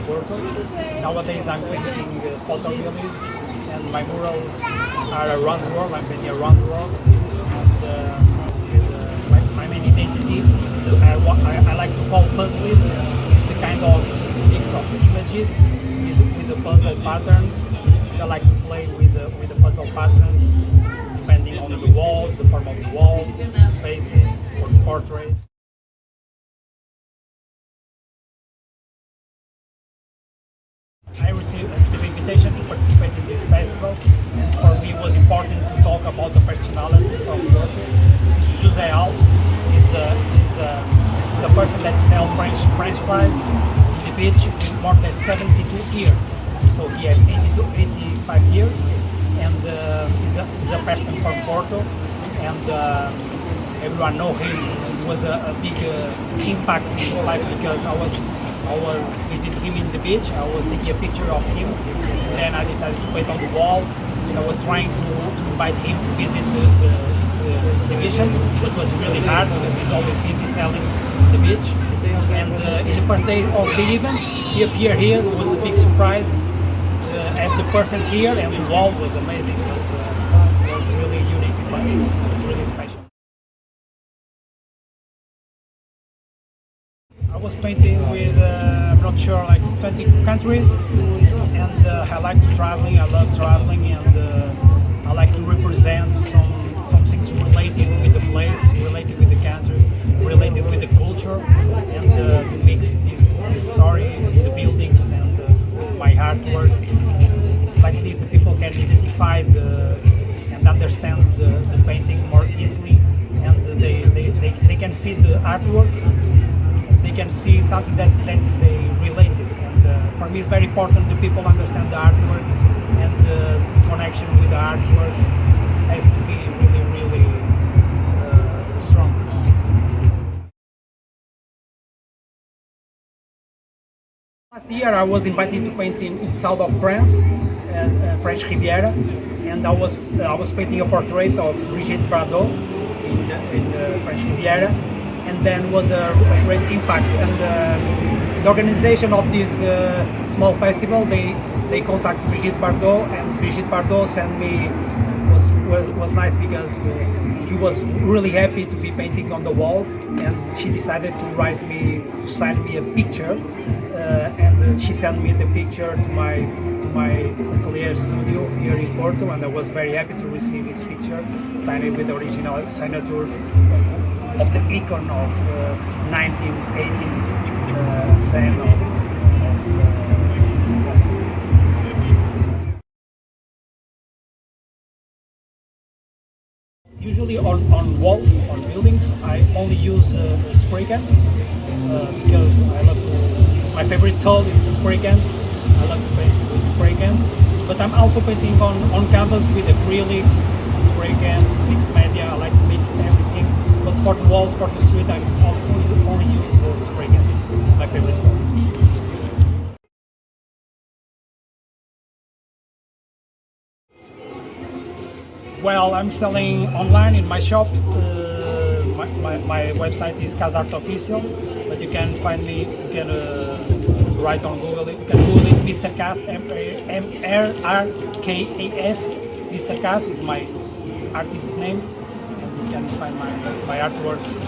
Porto. Nowadays I'm painting photorealism, and my murals are around the world. I'm painting around the world, and my main identity is I like to call puzzlism. It's the kind of mix of images with the puzzle patterns. I like to play with the puzzle patterns, depending on the walls, the form of the wall, the faces, or the portrait. I received an invitation to participate in this festival, and for me it was important to talk about the personality from Porto. This is José Alves. He's a person that sells French fries in the beach with more than 72 years. So he had 80 to 85 years, and he's a person from Porto, and everyone know him. It was a big impact in his life because I was visiting him in the beach. I was taking a picture of him, and then I decided to paint on the wall. And I was trying to invite him to visit the exhibition, but it was really hard because he's always busy selling the beach. And in the first day of the event, he appeared here. It was a big surprise. Have the person here, and the wall was amazing. It was really unique for me. It was really special. I was painting with, I'm not sure, like 20 countries, and I like traveling. I love traveling, and I like to represent some things related with the place, related with the country, related with the culture, and to mix this story in the buildings and with my artwork. Like this, the people can identify and understand the painting more easily, and they can see the artwork. They can see something that they related, and for me it's very important that people understand the artwork, and the connection with the artwork has to be really strong. Last year I was invited to paint in south of France, French Riviera, and I was painting a portrait of Brigitte Bardot in the French Riviera. And then was a great impact. And the organization of this small festival, they contact Brigitte Bardot, and Brigitte Bardot sent me was nice because she was really happy to be painting on the wall, and she decided to sign me a picture, and she sent me the picture to my atelier studio here in Porto, and I was very happy to receive this picture, signed with the original signature of the icon of 19th, 18th scene Usually on walls, on buildings, I only use spray cans because I love to. It's my favorite tool is the spray can. I love to paint with spray cans, but I'm also painting on canvas with acrylics, spray cans, mixed media. I like to mix everything. But for the walls, for the street, I only use spray cans. My favorite tool. Well, I'm selling online in my shop. My website is Casart Official, but you can find me. You can write on Google. You can Google it, Mr. Cas, MRRKAS. Mr. Cas is my artist name. You can find my artworks